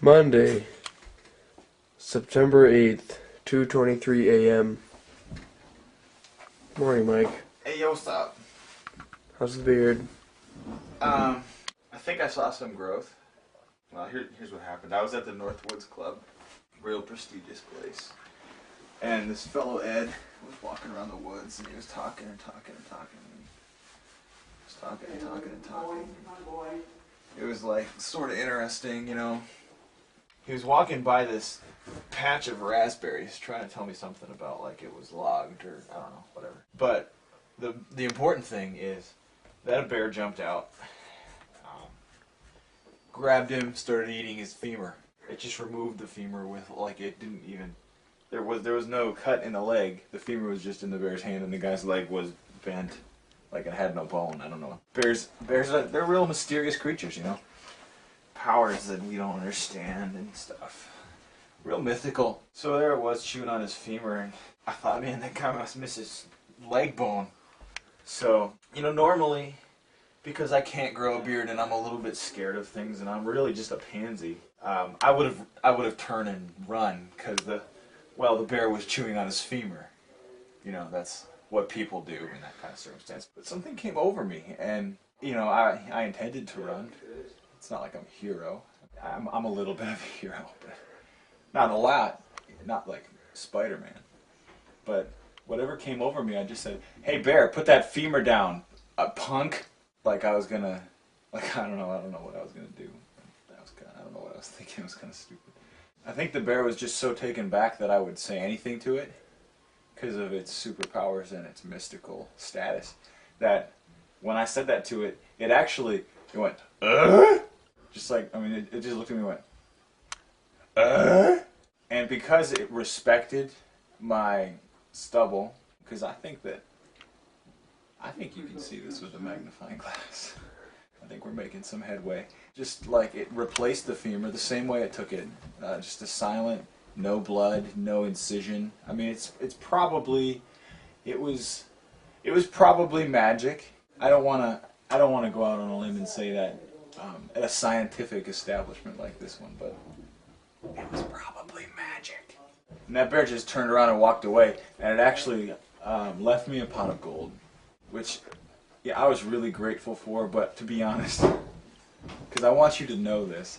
Monday, September 8th, 2:23 a.m. Morning, Mike. Hey, yo, what's up? How's the beard? I think I saw some growth. Well, here's what happened. I was at the Northwoods Club, real prestigious place, and this fellow Ed was walking around the woods, and he was talking and talking and talking, and he was talking and talking and talking. It was like sort of interesting, you know. He was walking by this patch of raspberries, trying to tell me something about like it was logged or I don't know, whatever. But the important thing is that a bear jumped out, grabbed him, started eating his femur. It just removed the femur with like it didn't even. There was no cut in the leg. The femur was just in the bear's hand, and the guy's leg was bent, like it had no bone. I don't know. Bears, they're real mysterious creatures, you know. Powers that we don't understand and stuff. Real mythical. So there it was, chewing on his femur, and I thought, man, that guy must miss his leg bone. So, you know, normally, because I can't grow a beard and I'm a little bit scared of things, and I'm really just a pansy, I would have turned and run because the bear was chewing on his femur. You know, that's what people do in that kind of circumstance. But something came over me, and you know, I intended to run. It's not like I'm a hero. I'm a little bit of a hero, but not a lot. Not like Spider-Man. But whatever came over me, I just said, "Hey, bear, put that femur down, punk." Like I was gonna, like I don't know what I was gonna do. I don't know what I was thinking. It was kind of stupid. I think the bear was just so taken back that I would say anything to it because of its superpowers and its mystical status. That when I said that to it, it went, just like, I mean, it just looked at me and went, and because it respected my stubble, because I think you can see this with a magnifying glass. I think we're making some headway. Just like it replaced the femur the same way it took it. Just a silent, no blood, no incision. I mean, it was probably magic. I don't want to go out on a limb and say that at a scientific establishment like this one, but it was probably magic. And that bear just turned around and walked away, and it actually left me a pot of gold, which, yeah, I was really grateful for, but to be honest, because I want you to know this,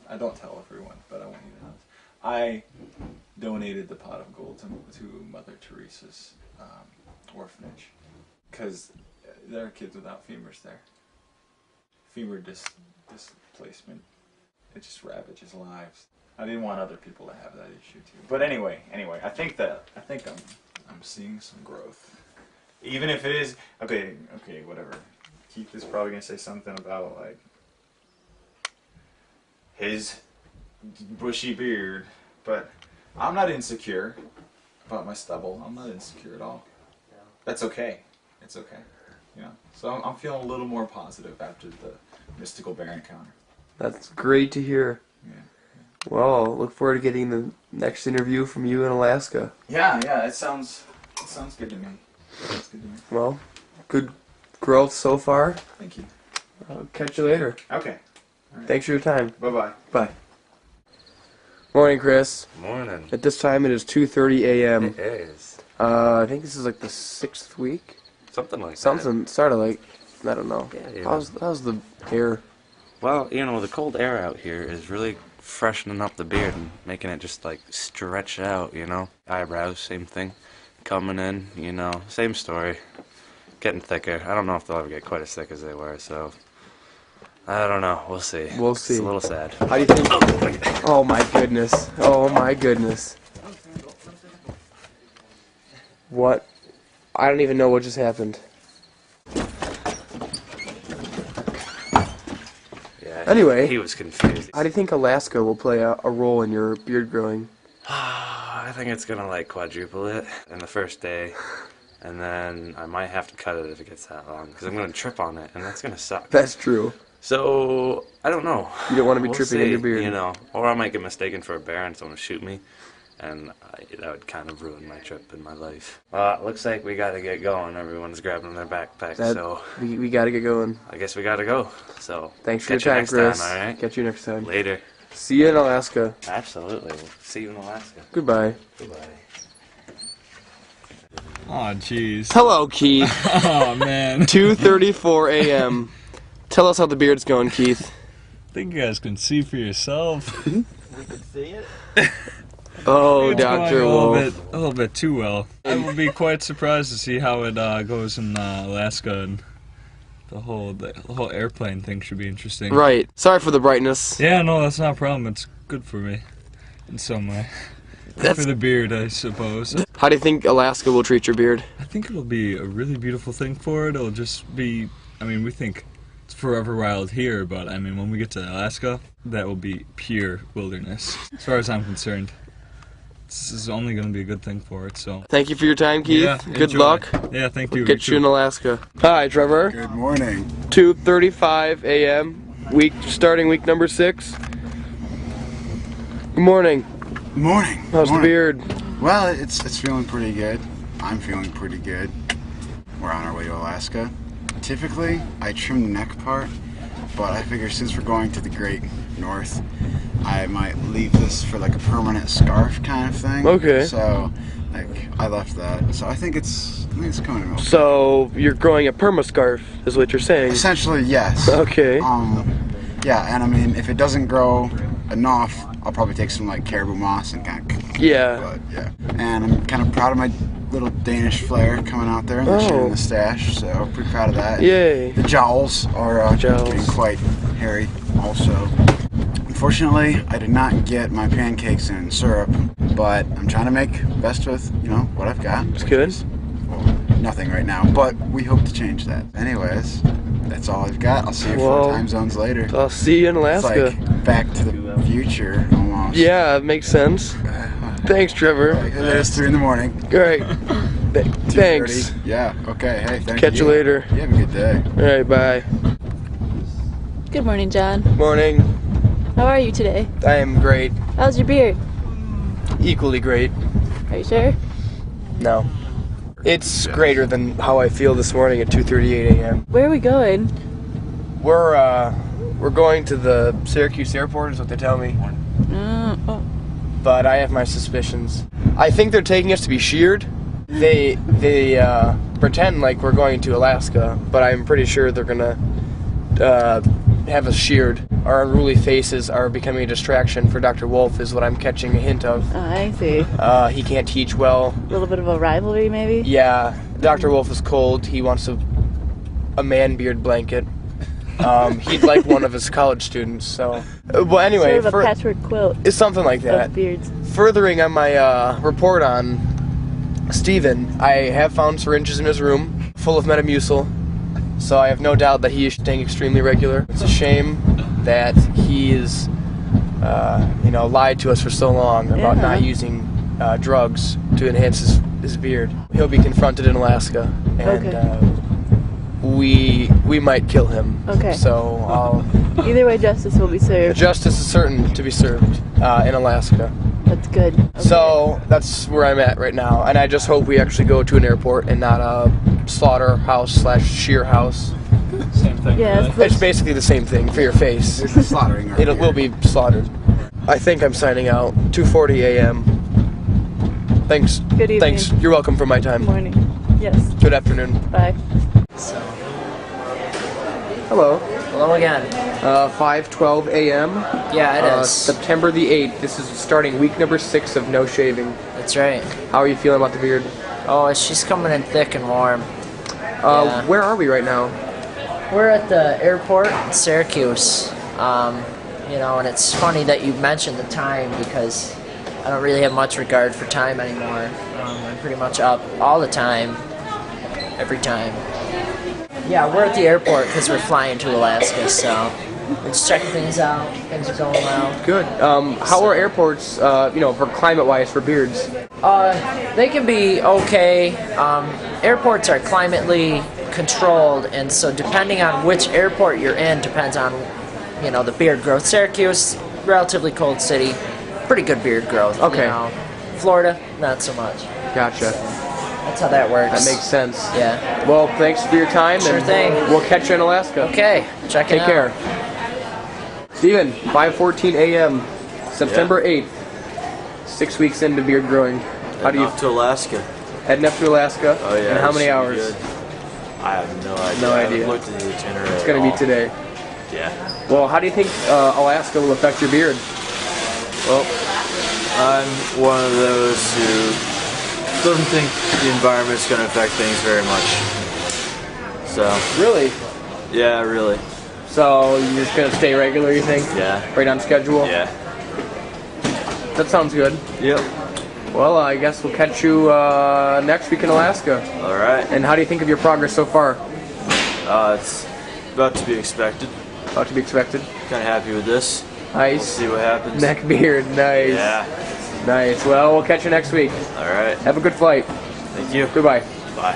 I don't tell everyone, but I want you to know this. I donated the pot of gold to Mother Teresa's orphanage, because there are kids without femurs there. Femur displacement, it just ravages lives. I didn't want other people to have that issue too. But anyway, I think I'm seeing some growth. Even if it is okay, whatever. Keith is probably gonna say something about like his bushy beard, but I'm not insecure about my stubble. I'm not insecure at all. That's okay. It's okay. You know. So I'm feeling a little more positive after the mystical bear encounter. That's Great to hear. Yeah. Well, I'll look forward to getting the next interview from you in Alaska. Yeah. It sounds good to me. Sounds good to me. Well, good growth so far. Thank you. I'll catch you later. Okay. All right. Thanks for your time. Bye-bye. Bye. Morning, Chris. Morning. At this time, it is 2:30 a.m. It is. I think this is like the 6th week. Something like that. Something started like, I don't know. Yeah. How's the air? Well, you know, the cold air out here is really freshening up the beard and making it just like stretch out, you know. Eyebrows, same thing. Coming in, you know, same story. Getting thicker. I don't know if they'll ever get quite as thick as they were, so I don't know. We'll see. We'll see. It's a little sad. How do you think? Oh my goodness. Oh my goodness. What? I don't even know what just happened. Yeah. Anyway. He was confused. How do you think Alaska will play a role in your beard growing? I think it's gonna like quadruple it in the first day, and then I might have to cut it if it gets that long because I'm gonna trip on it, and that's gonna suck. That's true. So I don't know. You don't want to be We'll tripping see, in your beard, you know, or I might get mistaken for a bear and someone will shoot me, and that would kind of ruin my trip and my life. Looks like we gotta get going. Everyone's grabbing their backpacks, so We gotta get going. I guess we gotta go. So Thanks for your catch you time, next Chris. time, all right? Catch you next time. Later. See you in Alaska. Absolutely. We'll see you in Alaska. Goodbye. Goodbye. Oh, jeez. Hello, Keith. Oh, man. 2:34 a.m. Tell us how the beard's going, Keith. I think you guys can see for yourself. We can see it. Oh, It's going Dr. a Wolf. little bit too well. I will be quite surprised to see how it goes in Alaska, and the whole airplane thing should be interesting. Right. Sorry for the brightness. Yeah, no, that's not a problem. It's good for me in some way. Good for the beard, I suppose. How do you think Alaska will treat your beard? I think it'll be a really beautiful thing for it. It'll just be, I mean, we think it's forever wild here, but I mean, when we get to Alaska, that will be pure wilderness, as far as I'm concerned. This is only going to be a good thing for it, so. Thank you for your time, Keith. Yeah, Good enjoy. luck. Yeah, thank you. Get you in Alaska. Hi, Trevor. Good morning. 2:35 a.m. Starting week number 6. Good morning. Morning. How's the Morning. beard? Well, it's feeling pretty good. I'm feeling pretty good. We're on our way to Alaska. Typically, I trim the neck part, but I figure since we're going to the Great North, I might leave this for like a permanent scarf kind of thing. Okay. So, like, I left that. So I think it's coming okay. So you're growing a permascarf, is what you're saying? Essentially, yes. Okay. Yeah, and I mean, if it doesn't grow enough, I'll probably take some like caribou moss and kind of. Yeah. But yeah, and I'm kind of proud of my little Danish flair coming out there and the chin and the stash. So pretty proud of that. Yay. The jowls are Jowls. getting quite hairy. Also, unfortunately, I did not get my pancakes in syrup, but I'm trying to make best with what I've got. It's good. Well, nothing right now, but we hope to change that. Anyways, that's all I've got. I'll see you 4 time zones later. I'll see you in It's Alaska. like Back to the Future almost. Yeah, it makes sense. Thanks, Trevor. It's 3 in the morning. Great. Thanks. 2:30. Yeah. Okay. Hey. Thank you. Catch you later. You have a good day. All right, bye. Good morning, John. Morning. How are you today? I am great. How's your beard? Equally great. Are you sure? No. It's greater than how I feel this morning at 2:38 a.m. Where are we going? We're going to the Syracuse airport, is what they tell me. Oh. But I have my suspicions. I think they're taking us to be sheared. They pretend like we're going to Alaska, but I'm pretty sure they're gonna have us sheared. Our unruly faces are becoming a distraction for Dr. Wolf, is what I'm catching a hint of. Oh, I see. He can't teach well. A little bit of a rivalry, maybe? Yeah, Dr. Wolf is cold. He wants a man beard blanket. He'd like one of his college students, so. Well, anyway. Sort of a patchwork quilt It's something like that. of beards. Furthering on my report on Steven, I have found syringes in his room full of Metamucil, so I have no doubt that he is staying extremely regular. It's a shame that he is, lied to us for so long about not using drugs to enhance his beard. He'll be confronted in Alaska, and we might kill him. Okay. So Either way, justice will be served. justice is certain to be served in Alaska. That's good. Okay. So that's where I'm at right now, and I just hope we actually go to an airport and not a slaughterhouse/shear house. Same thing. Yeah, really. It's basically the same thing for your face. There's the slaughtering. It will be slaughtered. I think I'm signing out. 2:40 a.m. Thanks. Good evening. Thanks. You're welcome for my time. Good morning. Yes. Good afternoon. Bye. Hello. Hello again. 5:12 a.m. Yeah, it is. September the 8th. This is starting week number 6 of no shaving. That's right. How are you feeling about the beard? Oh, she's coming in thick and warm. Yeah. Where are we right now? We're at the airport in Syracuse. And it's funny that you mentioned the time because I don't really have much regard for time anymore. I'm pretty much up all the time, every time. Yeah, we're at the airport because we're flying to Alaska, so we're just checking things out. Things are going well. Good. How are airports, for climate-wise, for beards? They can be okay. Airports are climately controlled, and so depending on which airport you're in depends on, the beard growth. Syracuse, relatively cold city, pretty good beard growth. Okay. Florida, not so much. Gotcha. That's how that works. That makes sense. Yeah. Well, thanks for your time. Sure and thing. We'll catch you in Alaska. Okay. Check it Take out. care. Steven, 5:14 a.m. September 8th. 6 weeks into beard growing. How do you Off to Alaska. heading up to Alaska? Oh yeah. And how this many should be hours? good. I have no idea. No I idea. haven't looked at the itinerary. It's gonna be today. Yeah. Well, how do you think Alaska will affect your beard? Well, I'm one of those who doesn't think the environment's going to affect things very much. So, Really? yeah, really. So you're just gonna stay regular, you think? Yeah. Right on schedule? Yeah. That sounds good. Yep. Well, I guess we'll catch you next week in Alaska. All right. And how do you think of your progress so far? It's about to be expected. About to be expected. Kind of happy with this. We'll Nice. see what happens. Neck beard, nice. Yeah. Nice. Well, we'll catch you next week. All right. Have a good flight. Thank you. Goodbye. Bye.